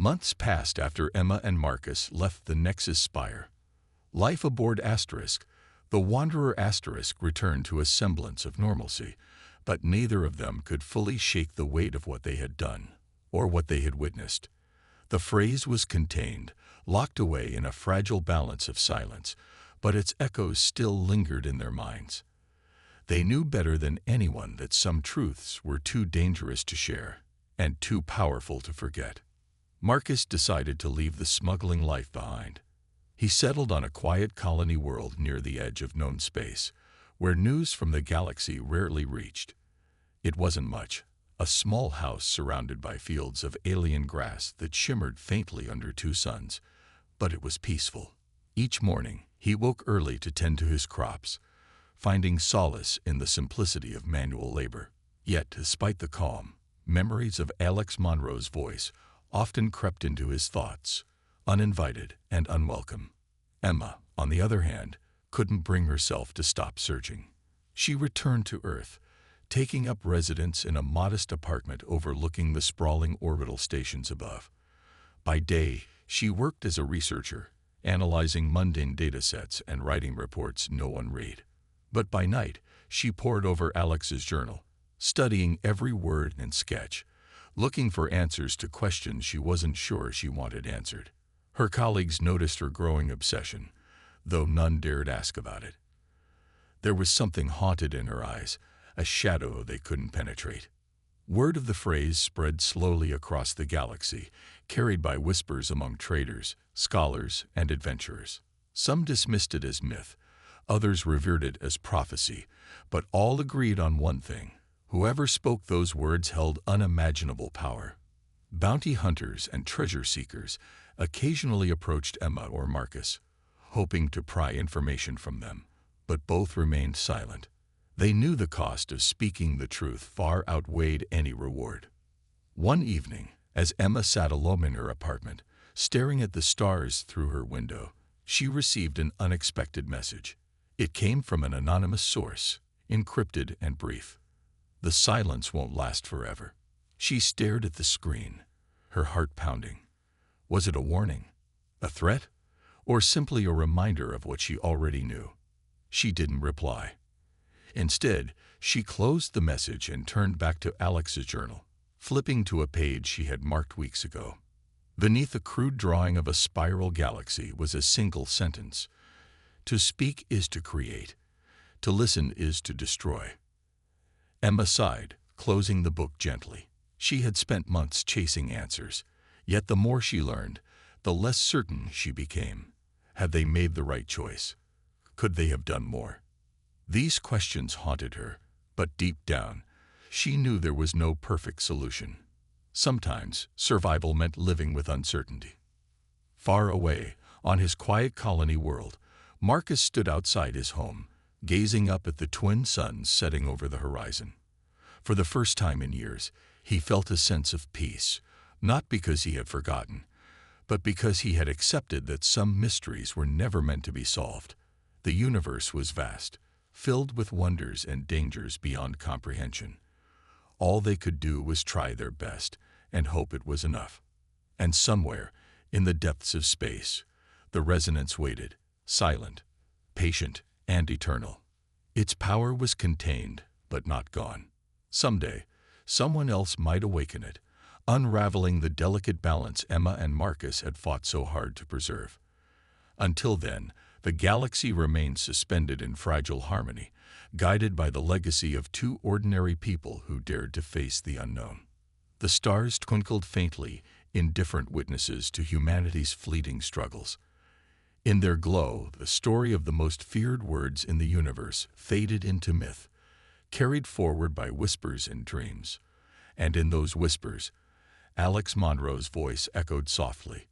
Months passed after Emma and Marcus left the Nexus Spire. Life aboard Asterisk, the Wanderer Asterisk, returned to a semblance of normalcy, but neither of them could fully shake the weight of what they had done, or what they had witnessed. The phrase was contained, locked away in a fragile balance of silence, but its echoes still lingered in their minds. They knew better than anyone that some truths were too dangerous to share, and too powerful to forget. Marcus decided to leave the smuggling life behind. He settled on a quiet colony world near the edge of known space, where news from the galaxy rarely reached. It wasn't much, a small house surrounded by fields of alien grass that shimmered faintly under two suns, but it was peaceful. Each morning, he woke early to tend to his crops, finding solace in the simplicity of manual labor. Yet, despite the calm, memories of Alex Monroe's voice often crept into his thoughts, uninvited and unwelcome. Emma, on the other hand, couldn't bring herself to stop searching. She returned to Earth, taking up residence in a modest apartment overlooking the sprawling orbital stations above. By day, she worked as a researcher, analyzing mundane datasets and writing reports no one read. But by night, she pored over Alex's journal, studying every word and sketch, looking for answers to questions she wasn't sure she wanted answered. Her colleagues noticed her growing obsession, though none dared ask about it. There was something haunted in her eyes, a shadow they couldn't penetrate. Word of the phrase spread slowly across the galaxy, carried by whispers among traders, scholars, and adventurers. Some dismissed it as myth, others revered it as prophecy, but all agreed on one thing: whoever spoke those words held unimaginable power. Bounty hunters and treasure seekers occasionally approached Emma or Marcus, hoping to pry information from them, but both remained silent. They knew the cost of speaking the truth far outweighed any reward. One evening, as Emma sat alone in her apartment, staring at the stars through her window, she received an unexpected message. It came from an anonymous source, encrypted and brief. The silence won't last forever. She stared at the screen, her heart pounding. Was it a warning, a threat, or simply a reminder of what she already knew? She didn't reply. Instead, she closed the message and turned back to Alex's journal, flipping to a page she had marked weeks ago. Beneath a crude drawing of a spiral galaxy was a single sentence: "To speak is to create. To listen is to destroy." Emma sighed, closing the book gently. She had spent months chasing answers, yet the more she learned, the less certain she became. Had they made the right choice? Could they have done more? These questions haunted her, but deep down, she knew there was no perfect solution. Sometimes, survival meant living with uncertainty. Far away, on his quiet colony world, Marcus stood outside his home, gazing up at the twin suns setting over the horizon. For the first time in years, he felt a sense of peace, not because he had forgotten, but because he had accepted that some mysteries were never meant to be solved. The universe was vast, filled with wonders and dangers beyond comprehension. All they could do was try their best and hope it was enough. And somewhere, in the depths of space, the resonance waited, silent, patient, and eternal. Its power was contained, but not gone. Someday, someone else might awaken it, unraveling the delicate balance Emma and Marcus had fought so hard to preserve. Until then, the galaxy remained suspended in fragile harmony, guided by the legacy of two ordinary people who dared to face the unknown. The stars twinkled faintly, indifferent witnesses to humanity's fleeting struggles. In their glow, the story of the most feared words in the universe faded into myth, carried forward by whispers and dreams. And in those whispers, Alex Monroe's voice echoed softly,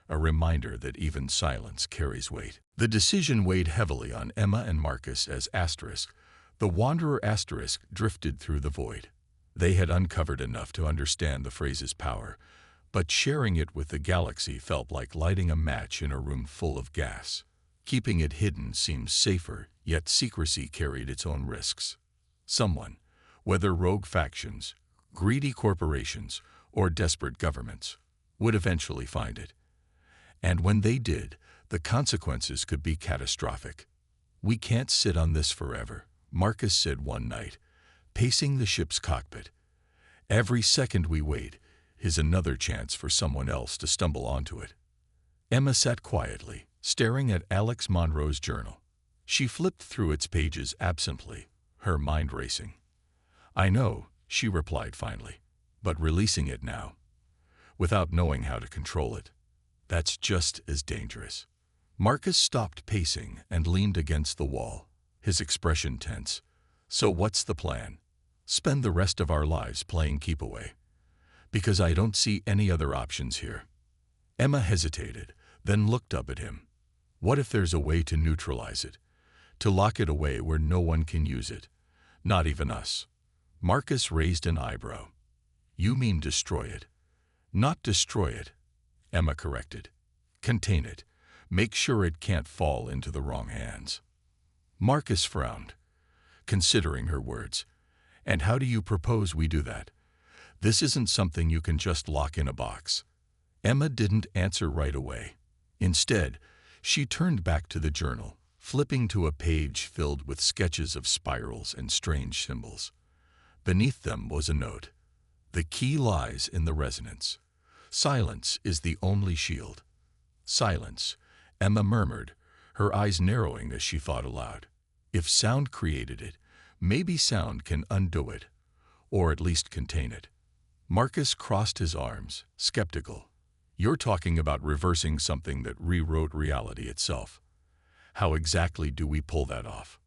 a reminder that even silence carries weight. The decision weighed heavily on Emma and Marcus as Asterisk, the Wanderer Asterisk, drifted through the void. They had uncovered enough to understand the phrase's power, but sharing it with the galaxy felt like lighting a match in a room full of gas. Keeping it hidden seemed safer, yet secrecy carried its own risks. Someone, whether rogue factions, greedy corporations, or desperate governments, would eventually find it. And when they did, the consequences could be catastrophic. "We can't sit on this forever," Marcus said one night, pacing the ship's cockpit. "Every second we wait is another chance for someone else to stumble onto it." Emma sat quietly, staring at Alex Monroe's journal. She flipped through its pages absently, her mind racing. "I know," she replied finally, "but releasing it now, without knowing how to control it, that's just as dangerous." Marcus stopped pacing and leaned against the wall, his expression tense. "So what's the plan? Spend the rest of our lives playing keep away? Because I don't see any other options here." Emma hesitated, then looked up at him. "What if there's a way to neutralize it? To lock it away where no one can use it? Not even us?" Marcus raised an eyebrow. "You mean destroy it?" "Not destroy it," Emma corrected. "Contain it. Make sure it can't fall into the wrong hands." Marcus frowned, considering her words. "And how do you propose we do that? This isn't something you can just lock in a box." Emma didn't answer right away. Instead, she turned back to the journal, flipping to a page filled with sketches of spirals and strange symbols. Beneath them was a note. "The key lies in the resonance. Silence is the only shield." "Silence," Emma murmured, her eyes narrowing as she thought aloud. "If sound created it, maybe sound can undo it, or at least contain it." Marcus crossed his arms, skeptical. "You're talking about reversing something that rewrote reality itself. How exactly do we pull that off?"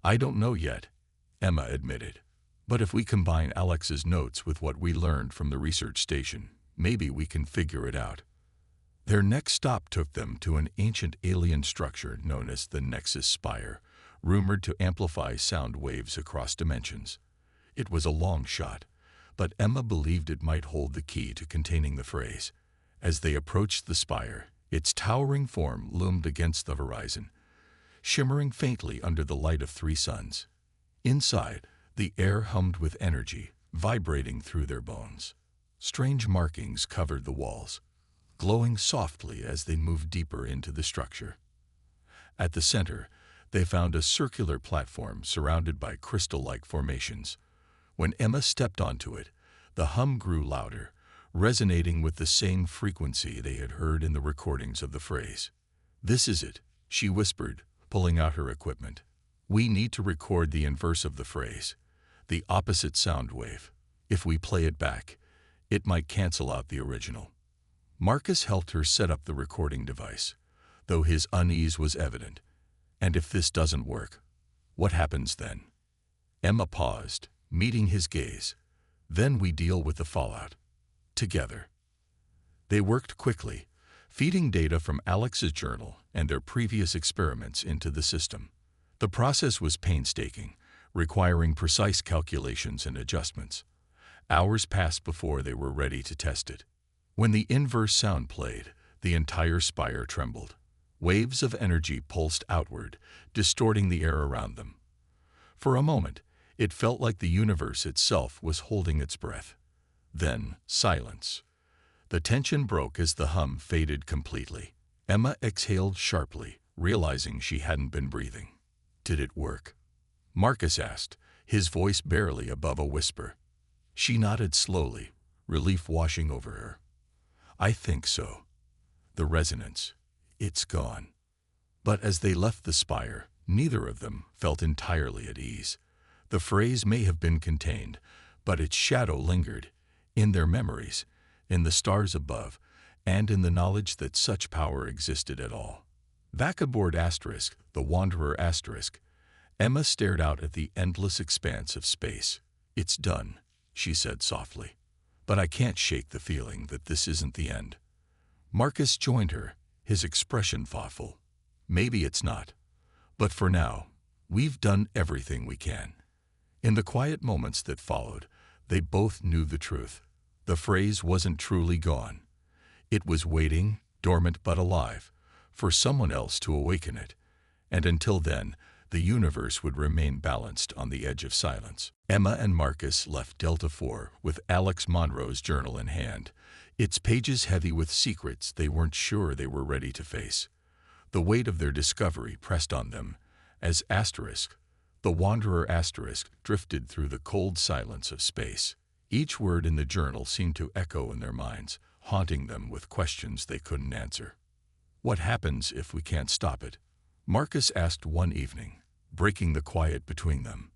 "I don't know yet," Emma admitted. "But if we combine Alex's notes with what we learned from the research station, maybe we can figure it out." Their next stop took them to an ancient alien structure known as the Nexus Spire, rumored to amplify sound waves across dimensions. It was a long shot, but Emma believed it might hold the key to containing the phrase. As they approached the spire, its towering form loomed against the horizon, shimmering faintly under the light of 3 suns. Inside, the air hummed with energy, vibrating through their bones. Strange markings covered the walls, glowing softly as they moved deeper into the structure. At the center, they found a circular platform surrounded by crystal-like formations. When Emma stepped onto it, the hum grew louder, resonating with the same frequency they had heard in the recordings of the phrase. "This is it," she whispered, pulling out her equipment. "We need to record the inverse of the phrase, the opposite sound wave. If we play it back, it might cancel out the original." Marcus helped her set up the recording device, though his unease was evident. "And if this doesn't work, what happens then?" Emma paused, meeting his gaze. "Then we deal with the fallout. Together." They worked quickly, feeding data from Alex's journal and their previous experiments into the system. The process was painstaking, requiring precise calculations and adjustments. Hours passed before they were ready to test it. When the inverse sound played, the entire spire trembled. Waves of energy pulsed outward, distorting the air around them. For a moment, it felt like the universe itself was holding its breath. Then, silence. The tension broke as the hum faded completely. Emma exhaled sharply, realizing she hadn't been breathing. "Did it work?" Marcus asked, his voice barely above a whisper. She nodded slowly, relief washing over her. "I think so. The resonance, it's gone." But as they left the spire, neither of them felt entirely at ease. The phrase may have been contained, but its shadow lingered, in their memories, in the stars above, and in the knowledge that such power existed at all. Back aboard the Wanderer Emma stared out at the endless expanse of space. "It's done," she said softly. "But I can't shake the feeling that this isn't the end." Marcus joined her, his expression thoughtful. "Maybe it's not. But for now, we've done everything we can." In the quiet moments that followed, they both knew the truth. The phrase wasn't truly gone. It was waiting, dormant but alive, for someone else to awaken it. And until then, the universe would remain balanced on the edge of silence. Emma and Marcus left Delta 4 with Alex Monroe's journal in hand, its pages heavy with secrets they weren't sure they were ready to face. The weight of their discovery pressed on them as the Wanderer drifted through the cold silence of space. Each word in the journal seemed to echo in their minds, haunting them with questions they couldn't answer. What happens if we can't stop it? Marcus asked one evening, breaking the quiet between them.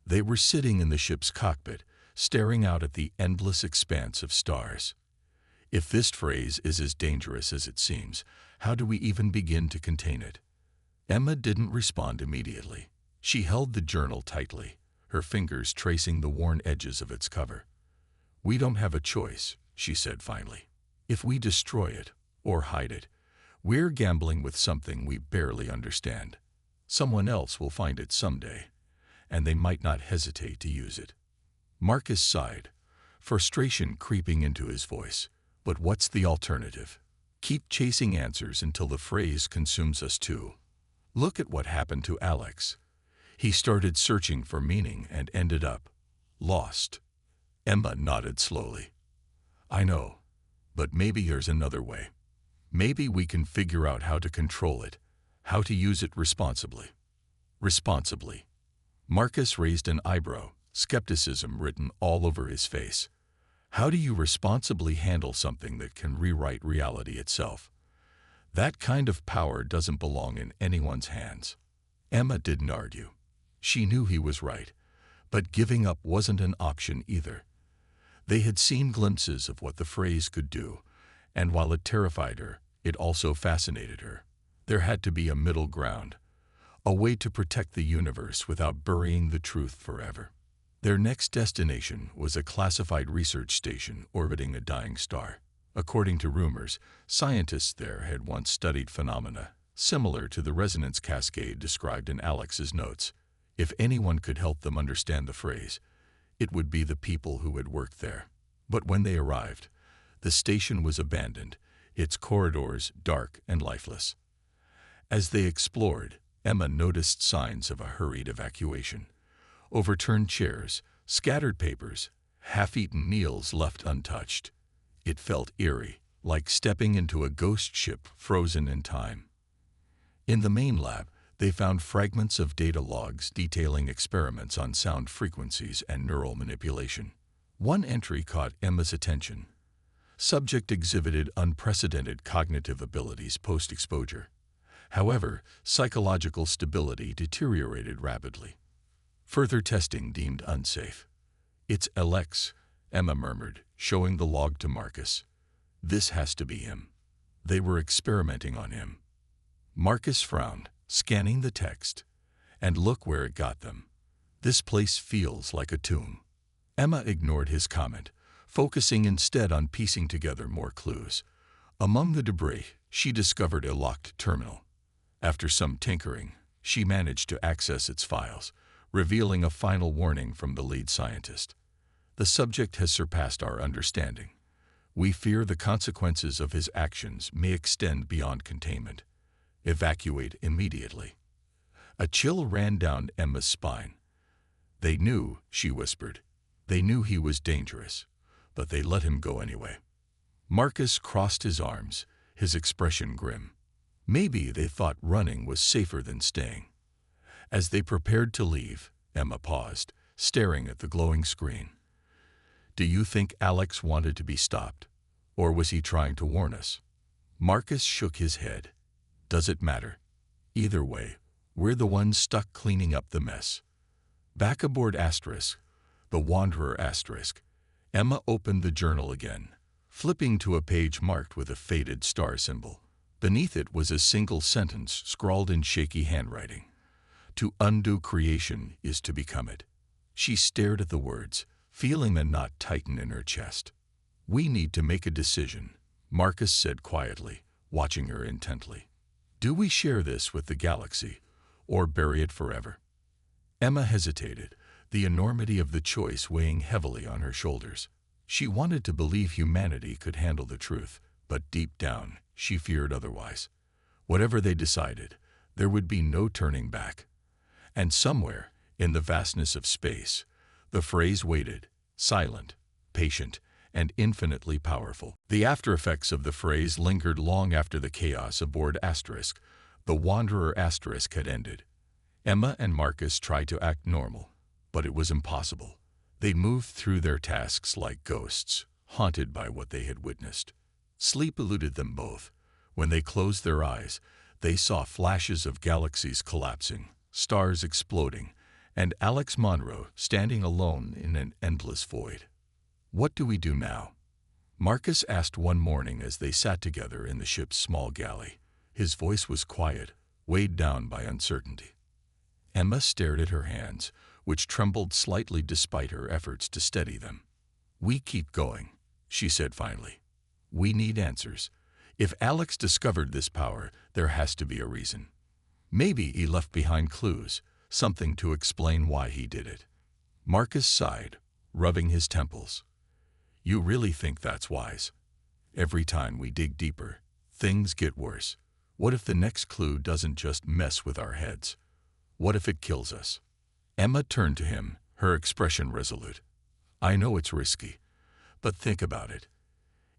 They were sitting in the ship's cockpit, staring out at the endless expanse of stars. If this phrase is as dangerous as it seems, how do we even begin to contain it? Emma didn't respond immediately. She held the journal tightly, her fingers tracing the worn edges of its cover. "We don't have a choice," she said finally. "If we destroy it, or hide it, we're gambling with something we barely understand. Someone else will find it someday, and they might not hesitate to use it." Marcus sighed, frustration creeping into his voice. "But what's the alternative? Keep chasing answers until the phrase consumes us too. Look at what happened to Alex. He started searching for meaning and ended up lost." Emma nodded slowly. "I know, but maybe there's another way. Maybe we can figure out how to control it, how to use it responsibly." Responsibly. Marcus raised an eyebrow, skepticism written all over his face. How do you responsibly handle something that can rewrite reality itself? That kind of power doesn't belong in anyone's hands. Emma didn't argue. She knew he was right, but giving up wasn't an option either. They had seen glimpses of what the phrase could do, and while it terrified her, it also fascinated her. There had to be a middle ground, a way to protect the universe without burying the truth forever. Their next destination was a classified research station orbiting a dying star. According to rumors, scientists there had once studied phenomena similar to the resonance cascade described in Alex's notes. If anyone could help them understand the phrase, it would be the people who had worked there. But when they arrived, the station was abandoned, its corridors dark and lifeless. As they explored, Emma noticed signs of a hurried evacuation. Overturned chairs, scattered papers, half-eaten meals left untouched. It felt eerie, like stepping into a ghost ship frozen in time. In the main lab, they found fragments of data logs detailing experiments on sound frequencies and neural manipulation. One entry caught Emma's attention. Subject exhibited unprecedented cognitive abilities post-exposure. However, psychological stability deteriorated rapidly. Further testing deemed unsafe. "It's Alex," Emma murmured, showing the log to Marcus. "This has to be him. They were experimenting on him." Marcus frowned, scanning the text. "And look where it got them. This place feels like a tomb." Emma ignored his comment, focusing instead on piecing together more clues. Among the debris, she discovered a locked terminal. After some tinkering, she managed to access its files, revealing a final warning from the lead scientist. "The subject has surpassed our understanding. We fear the consequences of his actions may extend beyond containment. Evacuate immediately." A chill ran down Emma's spine. "They knew," she whispered. "They knew he was dangerous, but they let him go anyway." Marcus crossed his arms, his expression grim. Maybe they thought running was safer than staying. As they prepared to leave, Emma paused, staring at the glowing screen. "Do you think Alex wanted to be stopped, or was he trying to warn us?" Marcus shook his head. "Does it matter? Either way, we're the ones stuck cleaning up the mess." Back aboard the Wanderer Emma opened the journal again, flipping to a page marked with a faded star symbol. Beneath it was a single sentence scrawled in shaky handwriting. "To undo creation is to become it." She stared at the words, feeling a knot tighten in her chest. "We need to make a decision," Marcus said quietly, watching her intently. "Do we share this with the galaxy, or bury it forever?" Emma hesitated, the enormity of the choice weighing heavily on her shoulders. She wanted to believe humanity could handle the truth, but deep down, she feared otherwise. Whatever they decided, there would be no turning back. And somewhere, in the vastness of space, the phrase waited, silent, patient, and infinitely powerful. The after-effects of the phrase lingered long after the chaos aboard Asterisk, the Wanderer Asterisk, had ended. Emma and Marcus tried to act normal, but it was impossible. They moved through their tasks like ghosts, haunted by what they had witnessed. Sleep eluded them both. When they closed their eyes, they saw flashes of galaxies collapsing, stars exploding, and Alex Monroe standing alone in an endless void. "What do we do now?" Marcus asked one morning as they sat together in the ship's small galley. His voice was quiet, weighed down by uncertainty. Emma stared at her hands, which trembled slightly despite her efforts to steady them. "We keep going," she said finally. "We need answers. If Alex discovered this power, there has to be a reason. Maybe he left behind clues, something to explain why he did it." Marcus sighed, rubbing his temples. "You really think that's wise? Every time we dig deeper, things get worse. What if the next clue doesn't just mess with our heads? What if it kills us?" Emma turned to him, her expression resolute. "I know it's risky, but think about it.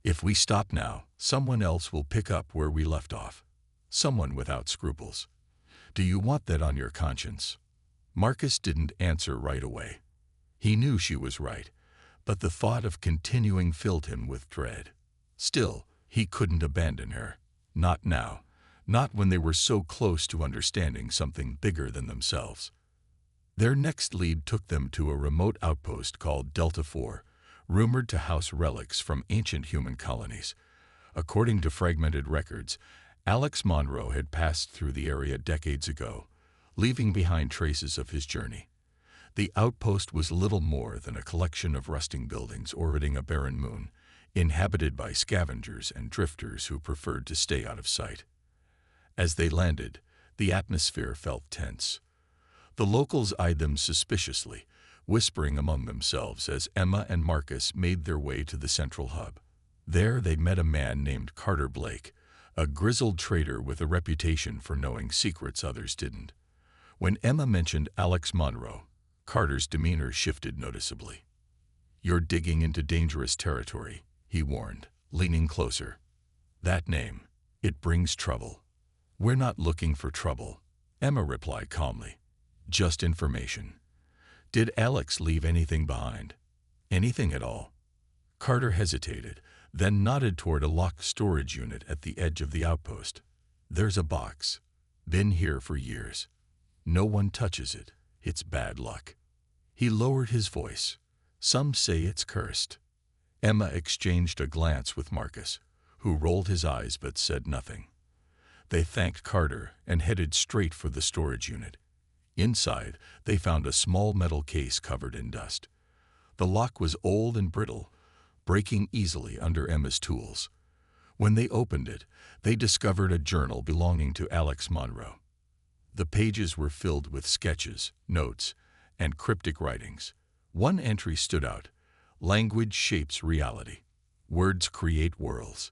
If we stop now, someone else will pick up where we left off. Someone without scruples. Do you want that on your conscience?" Marcus didn't answer right away. He knew she was right, but the thought of continuing filled him with dread. Still, he couldn't abandon her. Not now. Not when they were so close to understanding something bigger than themselves. Their next lead took them to a remote outpost called Delta 4, rumored to house relics from ancient human colonies. According to fragmented records, Alex Monroe had passed through the area decades ago, leaving behind traces of his journey. The outpost was little more than a collection of rusting buildings orbiting a barren moon, inhabited by scavengers and drifters who preferred to stay out of sight. As they landed, the atmosphere felt tense. The locals eyed them suspiciously, whispering among themselves as Emma and Marcus made their way to the central hub. There they met a man named Carter Blake, a grizzled trader with a reputation for knowing secrets others didn't. When Emma mentioned Alex Monroe, Carter's demeanor shifted noticeably. "You're digging into dangerous territory," he warned, leaning closer. "That name, it brings trouble." "We're not looking for trouble," Emma replied calmly. "Just information. Did Alex leave anything behind? Anything at all?" Carter hesitated, then nodded toward a locked storage unit at the edge of the outpost. "There's a box. Been here for years. No one touches it. It's bad luck." He lowered his voice. "Some say it's cursed." Emma exchanged a glance with Marcus, who rolled his eyes but said nothing. They thanked Carter and headed straight for the storage unit. Inside, they found a small metal case covered in dust. The lock was old and brittle, breaking easily under Emma's tools. When they opened it, they discovered a journal belonging to Alex Monroe. The pages were filled with sketches, notes, and cryptic writings. One entry stood out: "Language shapes reality. Words create worlds.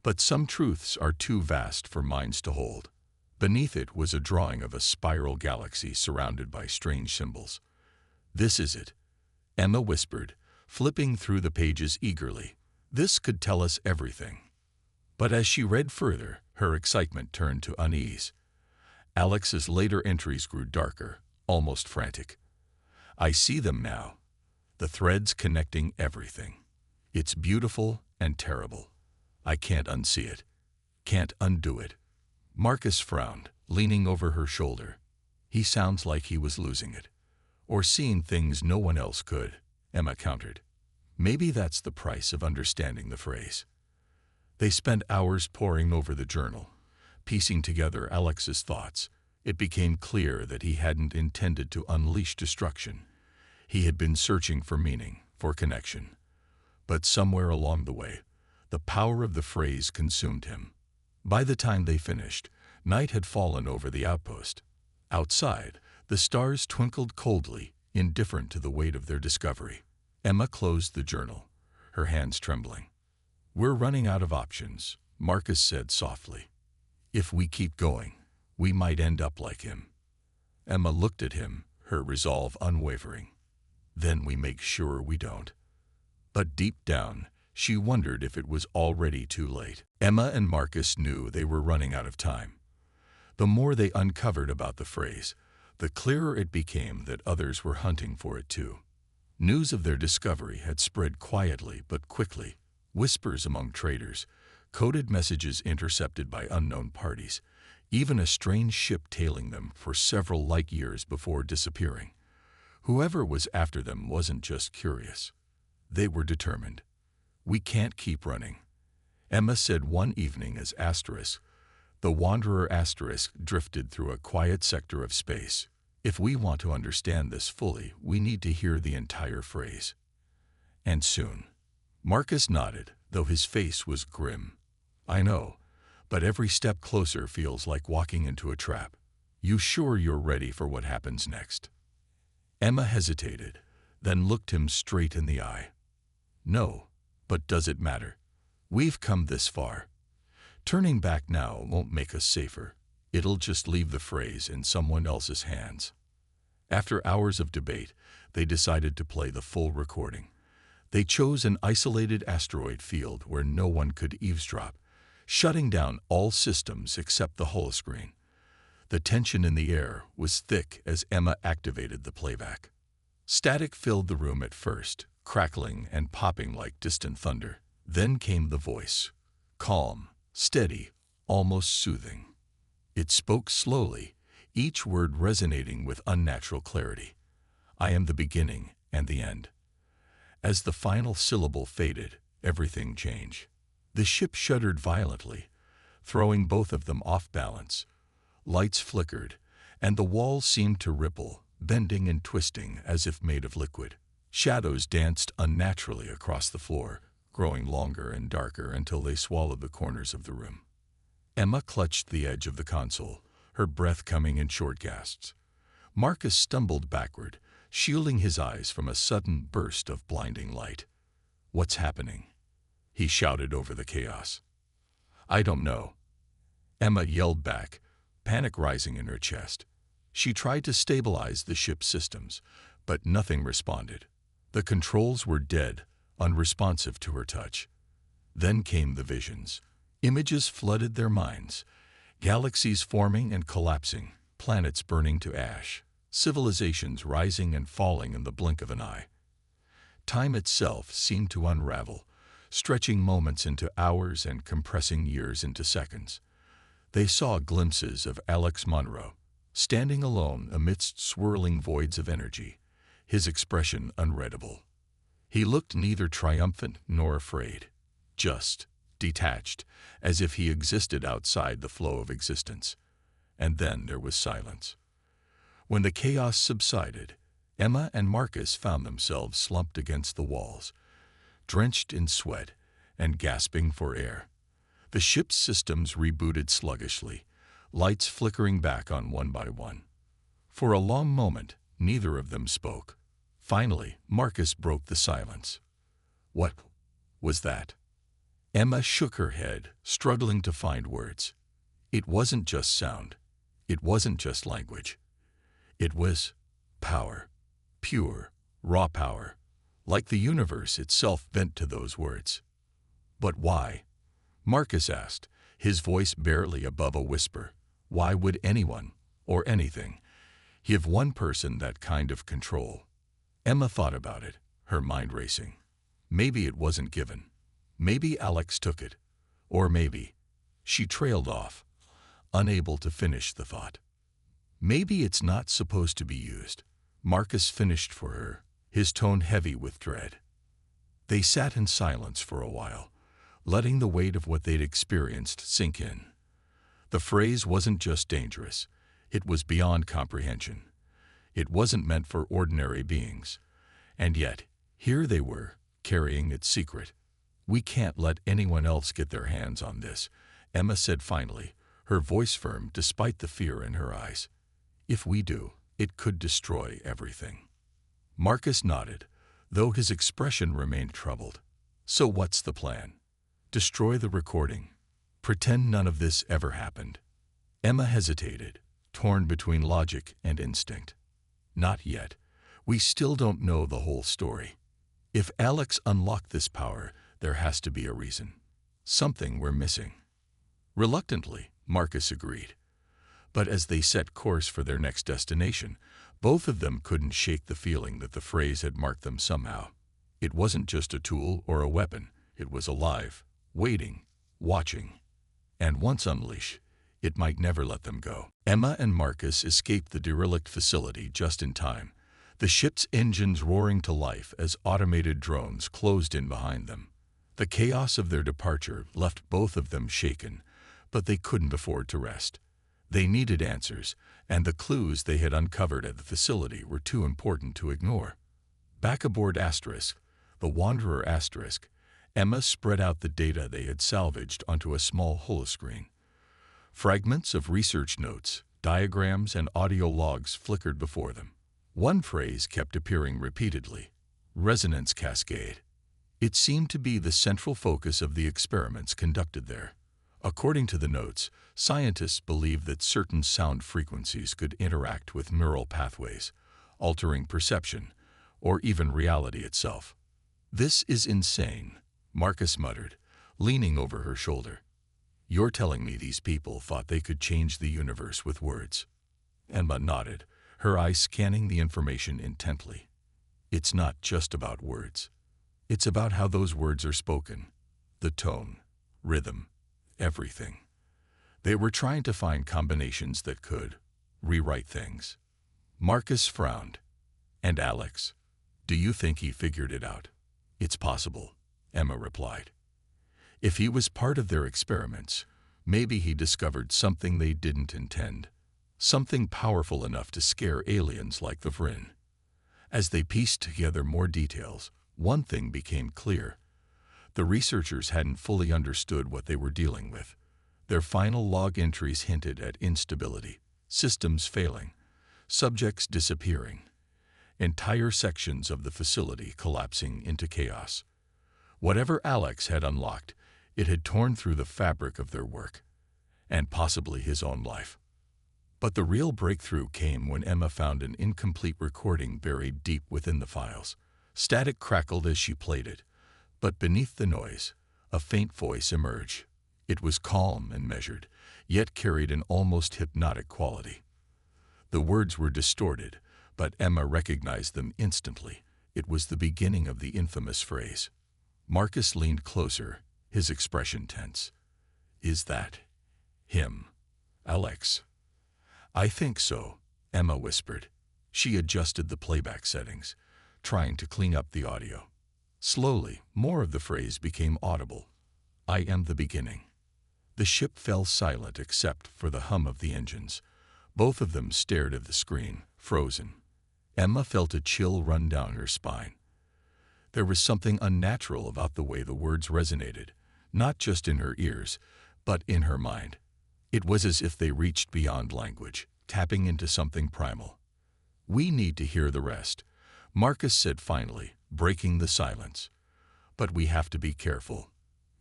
But some truths are too vast for minds to hold." Beneath it was a drawing of a spiral galaxy surrounded by strange symbols. "This is it," Emma whispered, flipping through the pages eagerly. "This could tell us everything." But as she read further, her excitement turned to unease. Alex's later entries grew darker, almost frantic. "I see them now. The threads connecting everything. It's beautiful and terrible. I can't unsee it. Can't undo it." Marcus frowned, leaning over her shoulder. "He sounds like he was losing it. Or seeing things no one else could," Emma countered. "Maybe that's the price of understanding the phrase." They spent hours poring over the journal, piecing together Alex's thoughts. It became clear that he hadn't intended to unleash destruction. He had been searching for meaning, for connection. But somewhere along the way, the power of the phrase consumed him. By the time they finished, night had fallen over the outpost. Outside, the stars twinkled coldly, indifferent to the weight of their discovery. Emma closed the journal, her hands trembling. "We're running out of options," Marcus said softly. "If we keep going, we might end up like him." Emma looked at him, her resolve unwavering. Then we make sure we don't. But deep down, she wondered if it was already too late. Emma and Marcus knew they were running out of time. The more they uncovered about the phrase, the clearer it became that others were hunting for it too. News of their discovery had spread quietly but quickly, whispers among traders, coded messages intercepted by unknown parties, even a strange ship tailing them for several light years before disappearing. Whoever was after them wasn't just curious. They were determined. "We can't keep running," Emma said one evening as the Wanderer drifted through a quiet sector of space. "If we want to understand this fully, we need to hear the entire phrase. And soon." Marcus nodded, though his face was grim. "I know, but every step closer feels like walking into a trap. You sure you're ready for what happens next?" Emma hesitated, then looked him straight in the eye. "No, but does it matter? We've come this far. Turning back now won't make us safer. It'll just leave the phrase in someone else's hands." After hours of debate, they decided to play the full recording. They chose an isolated asteroid field where no one could eavesdrop, shutting down all systems except the holoscreen. The tension in the air was thick as Emma activated the playback. Static filled the room at first, crackling and popping like distant thunder. Then came the voice, calm, steady, almost soothing. It spoke slowly, each word resonating with unnatural clarity. "I am the beginning and the end." As the final syllable faded, everything changed. The ship shuddered violently, throwing both of them off balance. Lights flickered, and the walls seemed to ripple, bending and twisting as if made of liquid. Shadows danced unnaturally across the floor, growing longer and darker until they swallowed the corners of the room. Emma clutched the edge of the console, her breath coming in short gasps. Marcus stumbled backward, shielding his eyes from a sudden burst of blinding light. "What's happening?" he shouted over the chaos. "I don't know," Emma yelled back, panic rising in her chest. She tried to stabilize the ship's systems, but nothing responded. The controls were dead, unresponsive to her touch. Then came the visions. Images flooded their minds. Galaxies forming and collapsing, planets burning to ash, civilizations rising and falling in the blink of an eye. Time itself seemed to unravel, stretching moments into hours and compressing years into seconds. They saw glimpses of Alex Monroe, standing alone amidst swirling voids of energy, his expression unreadable. He looked neither triumphant nor afraid, just detached, as if he existed outside the flow of existence. And then there was silence. When the chaos subsided, Emma and Marcus found themselves slumped against the walls, drenched in sweat and gasping for air. The ship's systems rebooted sluggishly, lights flickering back on one by one. For a long moment, neither of them spoke. Finally, Marcus broke the silence. "What was that?" Emma shook her head, struggling to find words. It wasn't just sound. It wasn't just language. It was power. Pure, raw power. Like the universe itself bent to those words. "But why?" Marcus asked, his voice barely above a whisper. Why would anyone, or anything, give one person that kind of control? Emma thought about it, her mind racing. Maybe it wasn't given. Maybe Alex took it. Or maybe she trailed off, unable to finish the thought. Maybe it's not supposed to be used. Marcus finished for her, his tone heavy with dread. They sat in silence for a while, letting the weight of what they'd experienced sink in. The phrase wasn't just dangerous, it was beyond comprehension. It wasn't meant for ordinary beings. And yet, here they were, carrying its secret. "We can't let anyone else get their hands on this," Emma said finally, her voice firm despite the fear in her eyes. "If we do, it could destroy everything." Marcus nodded, though his expression remained troubled. "So what's the plan? Destroy the recording? Pretend none of this ever happened?" Emma hesitated, torn between logic and instinct. Not yet. We still don't know the whole story. If Alex unlocked this power, there has to be a reason. Something we're missing. Reluctantly, Marcus agreed. But as they set course for their next destination, both of them couldn't shake the feeling that the phrase had marked them somehow. It wasn't just a tool or a weapon. It was alive, waiting, watching. And once unleashed, it might never let them go. Emma and Marcus escaped the derelict facility just in time, the ship's engines roaring to life as automated drones closed in behind them. The chaos of their departure left both of them shaken, but they couldn't afford to rest. They needed answers, and the clues they had uncovered at the facility were too important to ignore. Back aboard the Wanderer Emma spread out the data they had salvaged onto a small holoscreen. Fragments of research notes, diagrams, and audio logs flickered before them. One phrase kept appearing repeatedly: resonance cascade. It seemed to be the central focus of the experiments conducted there. According to the notes, scientists believed that certain sound frequencies could interact with neural pathways, altering perception, or even reality itself. "This is insane," Marcus muttered, leaning over her shoulder. "You're telling me these people thought they could change the universe with words?" Emma nodded, her eyes scanning the information intently. "It's not just about words. It's about how those words are spoken, the tone, rhythm, everything. They were trying to find combinations that could rewrite things." Marcus frowned. "And Alex, do you think he figured it out?" "It's possible," Emma replied. "If he was part of their experiments, maybe he discovered something they didn't intend, something powerful enough to scare aliens like the Vrin." As they pieced together more details, one thing became clear. The researchers hadn't fully understood what they were dealing with. Their final log entries hinted at instability, systems failing, subjects disappearing, entire sections of the facility collapsing into chaos. Whatever Alex had unlocked, it had torn through the fabric of their work, and possibly his own life. But the real breakthrough came when Emma found an incomplete recording buried deep within the files. Static crackled as she played it, but beneath the noise, a faint voice emerged. It was calm and measured, yet carried an almost hypnotic quality. The words were distorted, but Emma recognized them instantly. It was the beginning of the infamous phrase. Marcus leaned closer, his expression tense. "Is that him, Alex?" "I think so," Emma whispered. She adjusted the playback settings, trying to clean up the audio. Slowly, more of the phrase became audible. "I am the beginning." The ship fell silent except for the hum of the engines. Both of them stared at the screen, frozen. Emma felt a chill run down her spine. There was something unnatural about the way the words resonated, not just in her ears, but in her mind. It was as if they reached beyond language, tapping into something primal. "We need to hear the rest," Marcus said finally, breaking the silence. "But we have to be careful.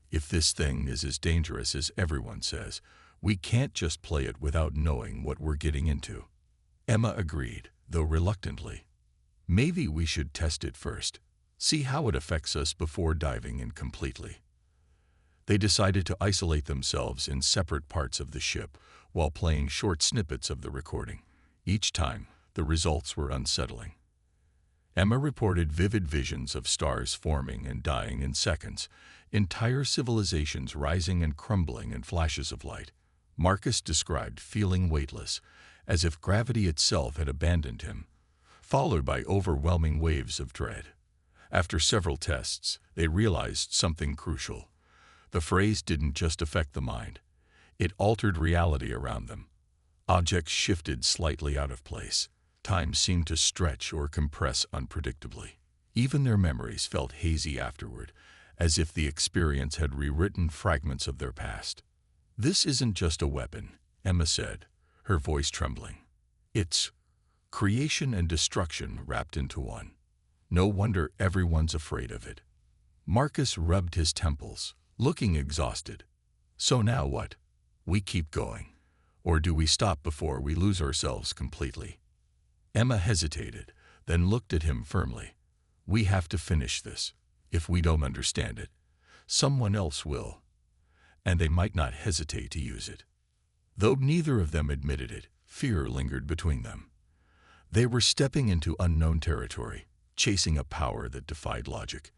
If this thing is as dangerous as everyone says, we can't just play it without knowing what we're getting into." Emma agreed, though reluctantly. "Maybe we should test it first, see how it affects us before diving in completely." They decided to isolate themselves in separate parts of the ship while playing short snippets of the recording. Each time, the results were unsettling. Emma reported vivid visions of stars forming and dying in seconds, entire civilizations rising and crumbling in flashes of light. Marcus described feeling weightless, as if gravity itself had abandoned him, followed by overwhelming waves of dread. After several tests, they realized something crucial. The phrase didn't just affect the mind. It altered reality around them. Objects shifted slightly out of place. Time seemed to stretch or compress unpredictably. Even their memories felt hazy afterward, as if the experience had rewritten fragments of their past. "This isn't just a weapon," Emma said, her voice trembling. "It's creation and destruction wrapped into one. No wonder everyone's afraid of it." Marcus rubbed his temples, looking exhausted. "So now what? We keep going? Or do we stop before we lose ourselves completely? Emma hesitated, then looked at him firmly. We have to finish this. If we don't understand it, someone else will, and they might not hesitate to use it. Though neither of them admitted it, fear lingered between them. They were stepping into unknown territory, chasing a power that defied logic.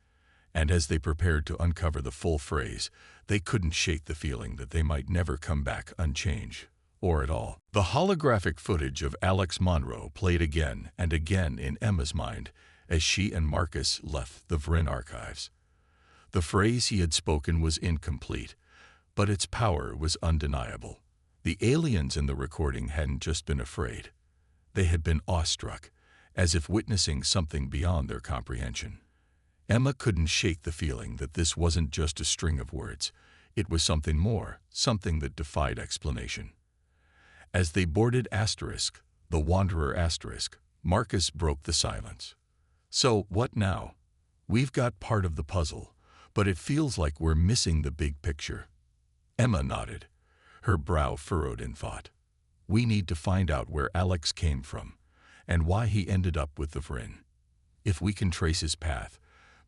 And as they prepared to uncover the full phrase, they couldn't shake the feeling that they might never come back unchanged, or at all. The holographic footage of Alex Monroe played again and again in Emma's mind as she and Marcus left the Vrin archives. The phrase he had spoken was incomplete, but its power was undeniable. The aliens in the recording hadn't just been afraid. They had been awestruck, as if witnessing something beyond their comprehension. Emma couldn't shake the feeling that this wasn't just a string of words. It was something more, something that defied explanation. As they boarded Asterisk, the Wanderer Asterisk, Marcus broke the silence. So, what now? We've got part of the puzzle, but it feels like we're missing the big picture. Emma nodded, her brow furrowed in thought. We need to find out where Alex came from, and why he ended up with the Vrin. If we can trace his path,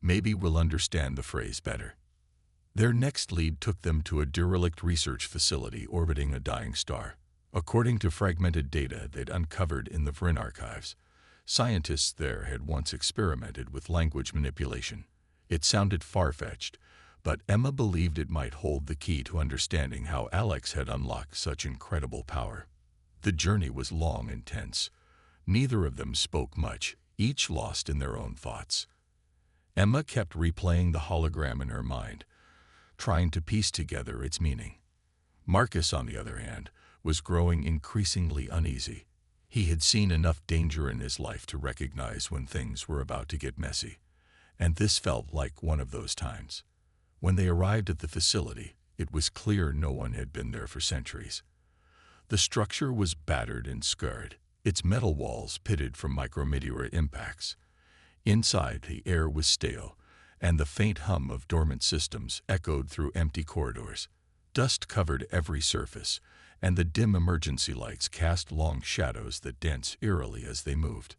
maybe we'll understand the phrase better. Their next lead took them to a derelict research facility orbiting a dying star. According to fragmented data they'd uncovered in the Vrin archives, scientists there had once experimented with language manipulation. It sounded far-fetched, but Emma believed it might hold the key to understanding how Alex had unlocked such incredible power. The journey was long and tense. Neither of them spoke much, each lost in their own thoughts. Emma kept replaying the hologram in her mind, trying to piece together its meaning. Marcus, on the other hand, was growing increasingly uneasy. He had seen enough danger in his life to recognize when things were about to get messy, and this felt like one of those times. When they arrived at the facility, it was clear no one had been there for centuries. The structure was battered and scarred, its metal walls pitted from micrometeorite impacts. Inside, the air was stale, and the faint hum of dormant systems echoed through empty corridors. Dust covered every surface, and the dim emergency lights cast long shadows that danced eerily as they moved.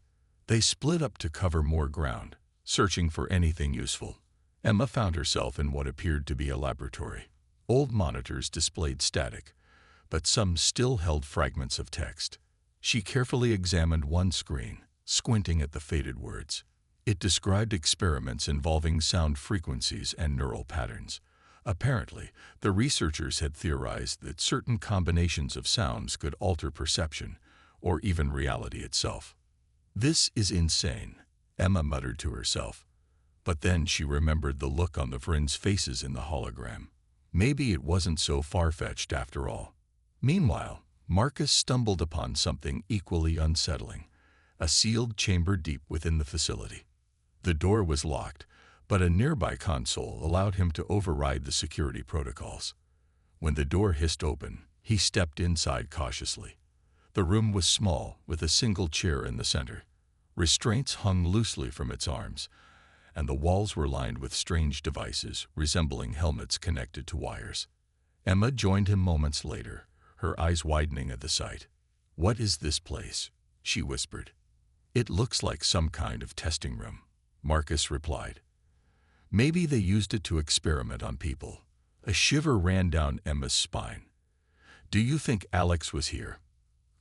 They split up to cover more ground, searching for anything useful. Emma found herself in what appeared to be a laboratory. Old monitors displayed static, but some still held fragments of text. She carefully examined one screen, squinting at the faded words. It described experiments involving sound frequencies and neural patterns. Apparently, the researchers had theorized that certain combinations of sounds could alter perception, or even reality itself. This is insane, Emma muttered to herself. But then she remembered the look on the Vrin's faces in the hologram. Maybe it wasn't so far-fetched after all. Meanwhile, Marcus stumbled upon something equally unsettling, a sealed chamber deep within the facility. The door was locked, but a nearby console allowed him to override the security protocols. When the door hissed open, he stepped inside cautiously. The room was small, with a single chair in the center. Restraints hung loosely from its arms, and the walls were lined with strange devices resembling helmets connected to wires. Emma joined him moments later, her eyes widening at the sight. "What is this place?" she whispered. "It looks like some kind of testing room," Marcus replied. "Maybe they used it to experiment on people." A shiver ran down Emma's spine. "Do you think Alex was here?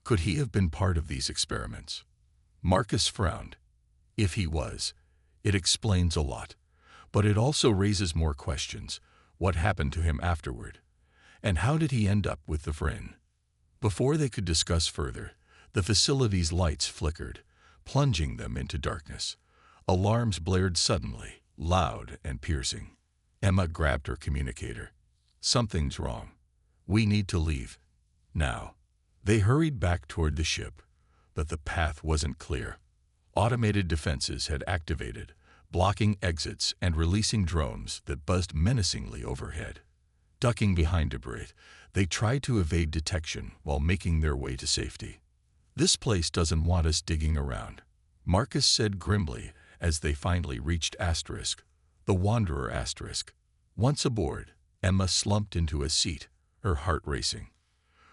Could he have been part of these experiments?" Marcus frowned. "If he was, it explains a lot, but it also raises more questions. What happened to him afterward? And how did he end up with the Vrin?" Before they could discuss further, the facility's lights flickered, plunging them into darkness. Alarms blared suddenly, loud and piercing. Emma grabbed her communicator. "Something's wrong. We need to leave. Now." They hurried back toward the ship, but the path wasn't clear. Automated defenses had activated, blocking exits and releasing drones that buzzed menacingly overhead. Ducking behind debris, they tried to evade detection while making their way to safety. "This place doesn't want us digging around," Marcus said grimly as they finally reached Asterisk, the Wanderer Asterisk. Once aboard, Emma slumped into a seat, her heart racing.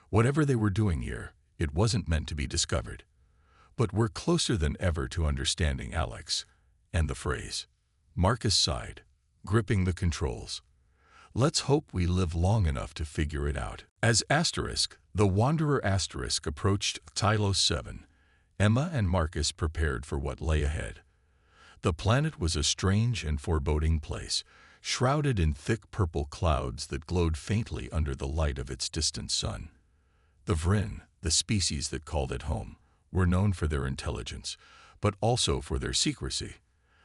Whatever they were doing here, it wasn't meant to be discovered. But we're closer than ever to understanding Alex and the phrase. Marcus sighed, gripping the controls. Let's hope we live long enough to figure it out. As the Wanderer approached Tylos 7, Emma and Marcus prepared for what lay ahead. The planet was a strange and foreboding place, shrouded in thick purple clouds that glowed faintly under the light of its distant sun. The Vryn, the species that called it home, were known for their intelligence, but also for their secrecy.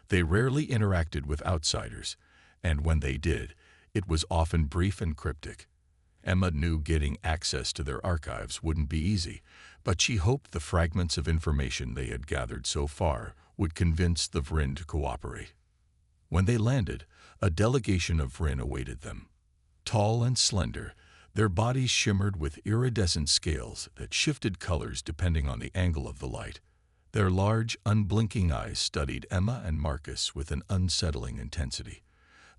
They rarely interacted with outsiders, and when they did, it was often brief and cryptic. Emma knew getting access to their archives wouldn't be easy, but she hoped the fragments of information they had gathered so far would convince the Vryn to cooperate. When they landed, a delegation of Vryn awaited them. Tall and slender, their bodies shimmered with iridescent scales that shifted colors depending on the angle of the light. Their large, unblinking eyes studied Emma and Marcus with an unsettling intensity.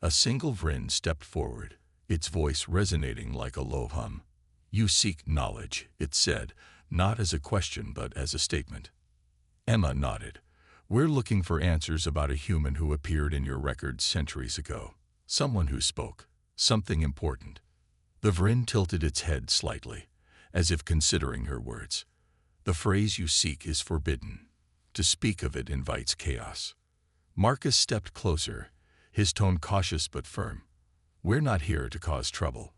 A single Vryn stepped forward, its voice resonating like a low hum. "You seek knowledge," it said, not as a question but as a statement. Emma nodded. "We're looking for answers about a human who appeared in your records centuries ago. Someone who spoke. Something important." The Vryn tilted its head slightly, as if considering her words. "The phrase you seek is forbidden. To speak of it invites chaos." Marcus stepped closer, his tone cautious but firm. "We're not here to cause trouble.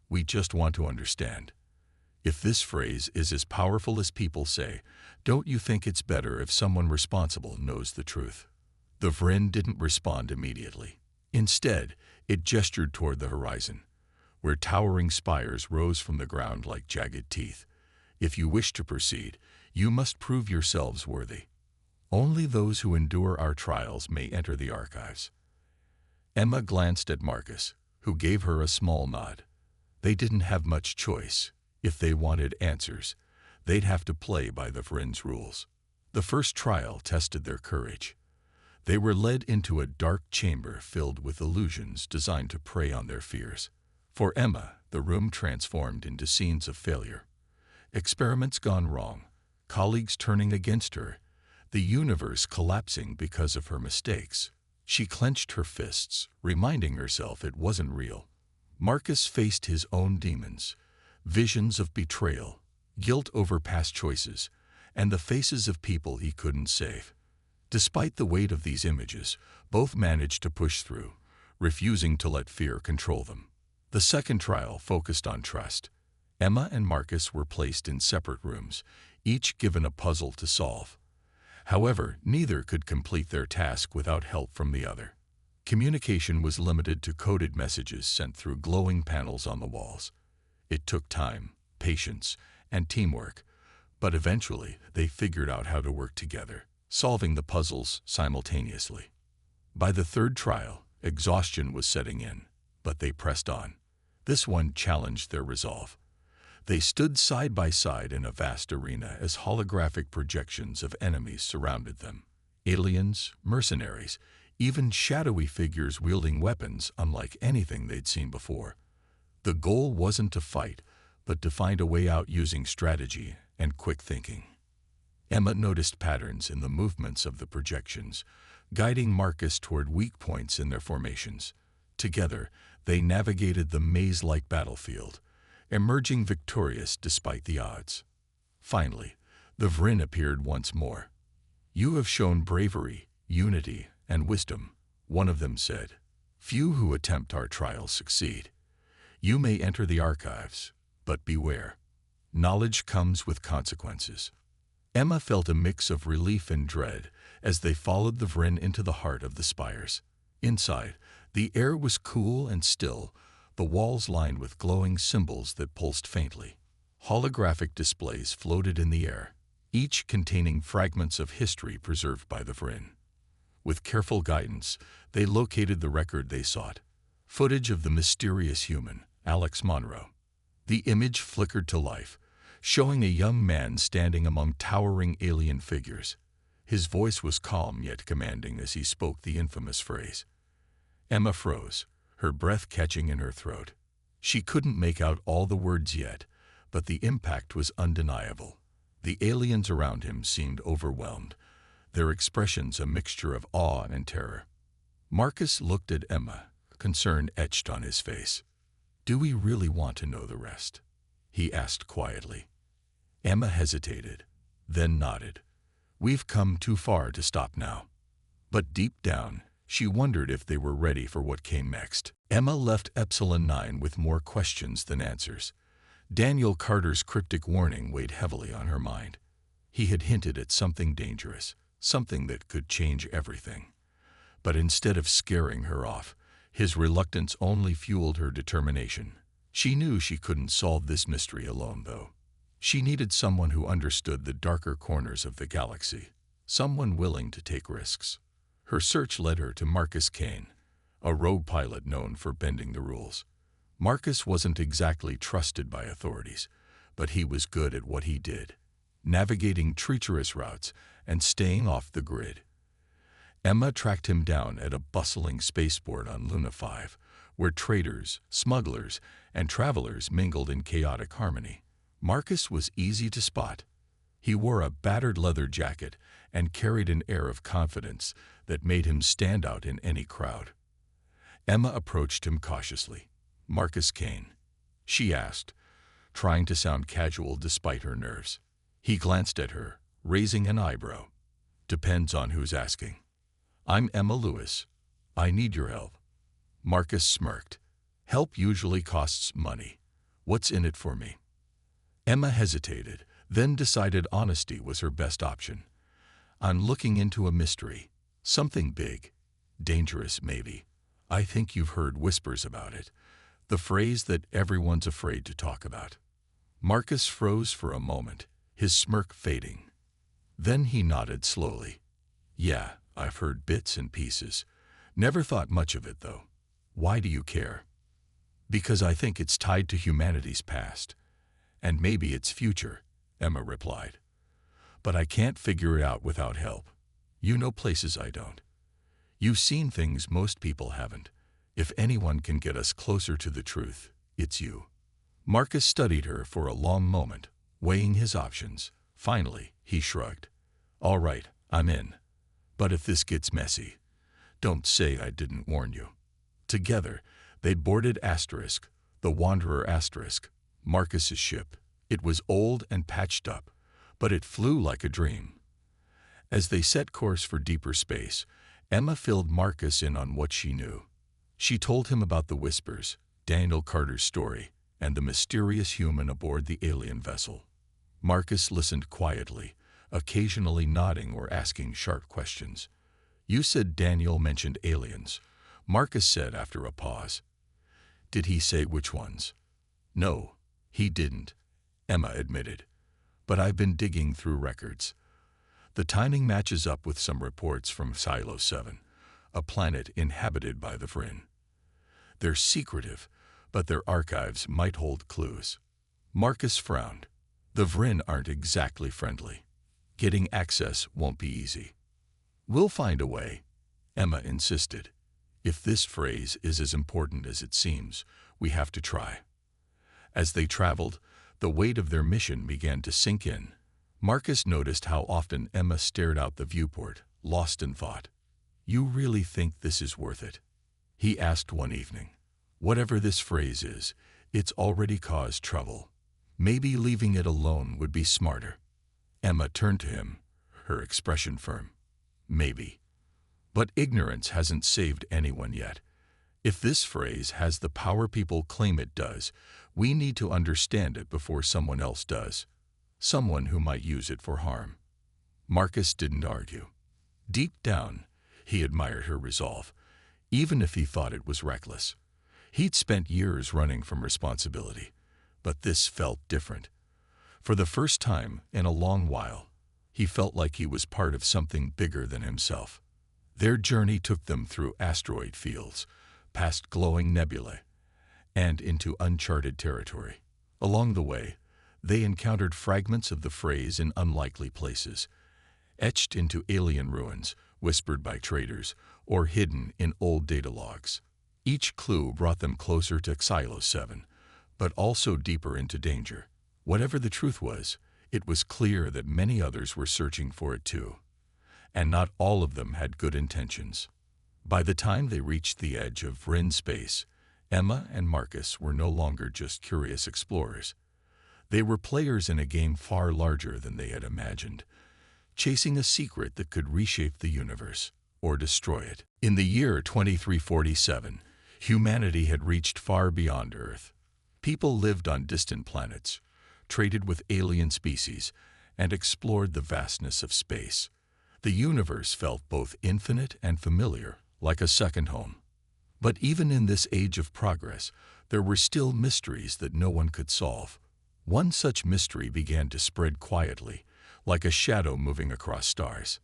We just want to understand. If this phrase is as powerful as people say, don't you think it's better if someone responsible knows the truth?" The Vryn didn't respond immediately. Instead, it gestured toward the horizon, where towering spires rose from the ground like jagged teeth. "If you wish to proceed, you must prove yourselves worthy. Only those who endure our trials may enter the archives." Emma glanced at Marcus, who gave her a small nod. They didn't have much choice. If they wanted answers, they'd have to play by the Vryn's rules. The first trial tested their courage. They were led into a dark chamber filled with illusions designed to prey on their fears. For Emma, the room transformed into scenes of failure. Experiments gone wrong, colleagues turning against her, the universe collapsing because of her mistakes. She clenched her fists, reminding herself it wasn't real. Marcus faced his own demons, visions of betrayal, guilt over past choices, and the faces of people he couldn't save. Despite the weight of these images, both managed to push through, refusing to let fear control them. The second trial focused on trust. Emma and Marcus were placed in separate rooms, each given a puzzle to solve. However, neither could complete their task without help from the other. Communication was limited to coded messages sent through glowing panels on the walls. It took time, patience, and teamwork, but eventually they figured out how to work together, solving the puzzles simultaneously. By the third trial, exhaustion was setting in, but they pressed on. This one challenged their resolve. They stood side by side in a vast arena as holographic projections of enemies surrounded them. Aliens, mercenaries, even shadowy figures wielding weapons unlike anything they'd seen before. The goal wasn't to fight, but to find a way out using strategy and quick thinking. Emma noticed patterns in the movements of the projections, guiding Marcus toward weak points in their formations. Together, they navigated the maze-like battlefield, emerging victorious despite the odds. Finally, the Vryn appeared once more. "You have shown bravery, unity, and wisdom," one of them said. "Few who attempt our trials succeed. You may enter the archives, but beware. Knowledge comes with consequences." Emma felt a mix of relief and dread as they followed the Vryn into the heart of the spires. Inside, the air was cool and still, the walls lined with glowing symbols that pulsed faintly. Holographic displays floated in the air, each containing fragments of history preserved by the Vryn. With careful guidance, they located the record they sought. Footage of the mysterious human, Alex Monroe. The image flickered to life, showing a young man standing among towering alien figures. His voice was calm yet commanding as he spoke the infamous phrase. Emma froze, her breath catching in her throat. She couldn't make out all the words yet, but the impact was undeniable. The aliens around him seemed overwhelmed, their expressions a mixture of awe and terror. Marcus looked at Emma, concern etched on his face. "Do we really want to know the rest?" he asked quietly. Emma hesitated, then nodded. "We've come too far to stop now." But deep down, she wondered if they were ready for what came next. Emma left Epsilon 9 with more questions than answers. Daniel Carter's cryptic warning weighed heavily on her mind. He had hinted at something dangerous, something that could change everything. But instead of scaring her off, his reluctance only fueled her determination. She knew she couldn't solve this mystery alone, though. She needed someone who understood the darker corners of the galaxy, someone willing to take risks. Her search led her to Marcus Kane, a rogue pilot known for bending the rules. Marcus wasn't exactly trusted by authorities, but he was good at what he did, navigating treacherous routes and staying off the grid. Emma tracked him down at a bustling spaceport on Luna 5, where traders, smugglers, and travelers mingled in chaotic harmony. Marcus was easy to spot. He wore a battered leather jacket and carried an air of confidence that made him stand out in any crowd. Emma approached him cautiously. "Marcus Kane?" she asked, trying to sound casual despite her nerves. He glanced at her, raising an eyebrow. "Depends on who's asking." "I'm Emma Lewis. I need your help." Marcus smirked. "Help usually costs money. What's in it for me?" Emma hesitated, then decided honesty was her best option. "I'm looking into a mystery. Something big. Dangerous, maybe. I think you've heard whispers about it. The phrase that everyone's afraid to talk about." Marcus froze for a moment, his smirk fading. Then he nodded slowly. "Yeah, I've heard bits and pieces. Never thought much of it, though. Why do you care?" "Because I think it's tied to humanity's past. And maybe its future," Emma replied. "But I can't figure it out without help. You know places I don't. You've seen things most people haven't. If anyone can get us closer to the truth, it's you." Marcus studied her for a long moment, weighing his options. Finally, he shrugged. "All right, I'm in. But if this gets messy, don't say I didn't warn you." Together, they'd boarded Asterisk, the Wanderer Asterisk, Marcus's ship. It was old and patched up, but it flew like a dream. As they set course for deeper space, Emma filled Marcus in on what she knew. She told him about the whispers, Daniel Carter's story, and the mysterious human aboard the alien vessel. Marcus listened quietly, occasionally nodding or asking sharp questions. "You said Daniel mentioned aliens," Marcus said after a pause. "Did he say which ones?" "No, he didn't," Emma admitted. "But I've been digging through records. The timing matches up with some reports from Silo 7, a planet inhabited by the Vryn. They're secretive, but their archives might hold clues." Marcus frowned. "The Vryn aren't exactly friendly. Getting access won't be easy." "We'll find a way," Emma insisted. "If this phrase is as important as it seems, we have to try." As they traveled, the weight of their mission began to sink in. Marcus noticed how often Emma stared out the viewport, lost in thought. "You really think this is worth it?" he asked one evening. "Whatever this phrase is, it's already caused trouble. Maybe leaving it alone would be smarter." Emma turned to him, her expression firm. "Maybe. But ignorance hasn't saved anyone yet. If this phrase has the power people claim it does, we need to understand it before someone else does. Someone who might use it for harm." Marcus didn't argue. Deep down, he admired her resolve, even if he thought it was reckless. He'd spent years running from responsibility, but this felt different. For the first time in a long while, he felt like he was part of something bigger than himself. Their journey took them through asteroid fields, past glowing nebulae, and into uncharted territory. Along the way, they encountered fragments of the phrase in unlikely places, etched into alien ruins, whispered by traders, or hidden in old data logs. Each clue brought them closer to Silo 7, but also deeper into danger. Whatever the truth was, it was clear that many others were searching for it too, and not all of them had good intentions. By the time they reached the edge of Vryn space, Emma and Marcus were no longer just curious explorers. They were players in a game far larger than they had imagined, chasing a secret that could reshape the universe or destroy it. In the year 2347, humanity had reached far beyond Earth. People lived on distant planets, traded with alien species, and explored the vastness of space. The universe felt both infinite and familiar, like a second home. But even in this age of progress, there were still mysteries that no one could solve. One such mystery began to spread quietly, like a shadow moving across stars.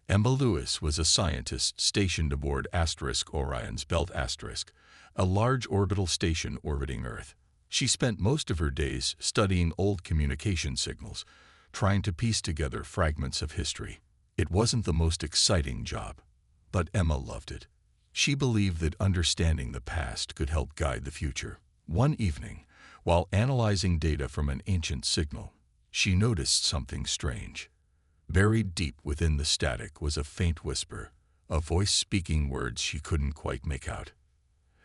Emma Lewis was a scientist stationed aboard Orion's Belt *, a large orbital station orbiting Earth. She spent most of her days studying old communication signals, trying to piece together fragments of history. It wasn't the most exciting job, but Emma loved it. She believed that understanding the past could help guide the future. One evening, while analyzing data from an ancient signal, she noticed something strange. Buried deep within the static was a faint whisper, a voice speaking words she couldn't quite make out.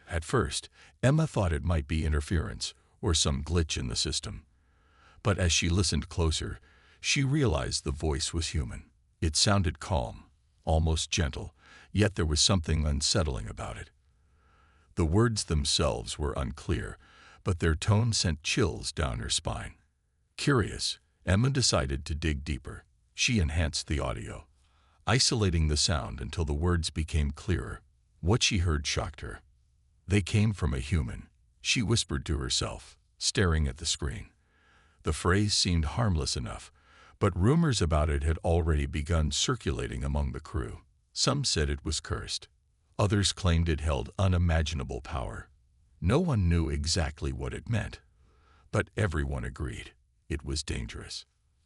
At first, Emma thought it might be interference or some glitch in the system. But as she listened closer, she realized the voice was human. It sounded calm, almost gentle, yet there was something unsettling about it. The words themselves were unclear, but their tone sent chills down her spine. Curious, Emma decided to dig deeper. She enhanced the audio, isolating the sound until the words became clearer. What she heard shocked her. They came from a human, she whispered to herself, staring at the screen. The phrase seemed harmless enough, but rumors about it had already begun circulating among the crew. Some said it was cursed. Others claimed it held unimaginable power. No one knew exactly what it meant, but everyone agreed it was dangerous.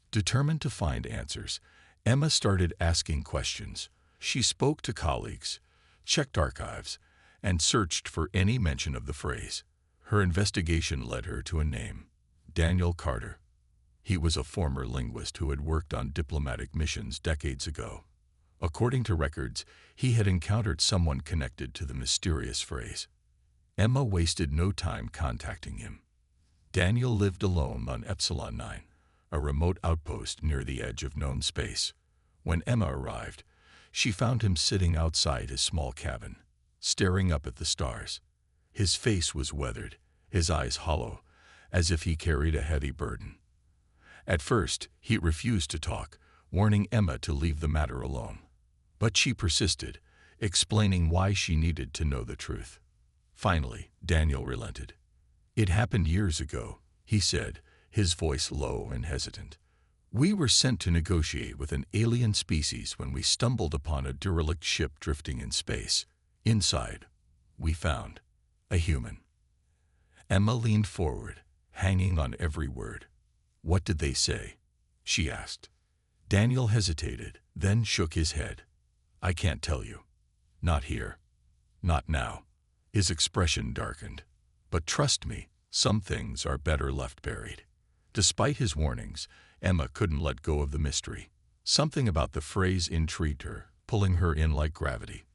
Determined to find answers, Emma started asking questions. She spoke to colleagues, checked archives, and searched for any mention of the phrase. Her investigation led her to a name, Daniel Carter. He was a former linguist who had worked on diplomatic missions decades ago. According to records, he had encountered someone connected to the mysterious phrase. Emma wasted no time contacting him. Daniel lived alone on Epsilon 9, a remote outpost near the edge of known space. When Emma arrived, she found him sitting outside his small cabin, staring up at the stars. His face was weathered, his eyes hollow, as if he carried a heavy burden. At first, he refused to talk, warning Emma to leave the matter alone. But she persisted, explaining why she needed to know the truth. Finally, Daniel relented. "It happened years ago," he said, his voice low and hesitant. "We were sent to negotiate with an alien species when we stumbled upon a derelict ship drifting in space. Inside, we found a human." Emma leaned forward, hanging on every word. "What did they say?" she asked. Daniel hesitated, then shook his head. "I can't tell you. Not here. Not now." His expression darkened. "But trust me, some things are better left buried." Despite his warnings, Emma couldn't let go of the mystery. Something about the phrase intrigued her, pulling her in like gravity.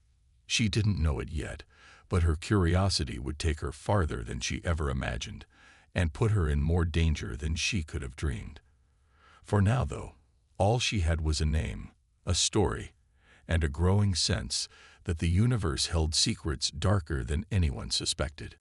She didn't know it yet, but her curiosity would take her farther than she ever imagined, and put her in more danger than she could have dreamed. For now, though, all she had was a name, a story, and a growing sense that the universe held secrets darker than anyone suspected.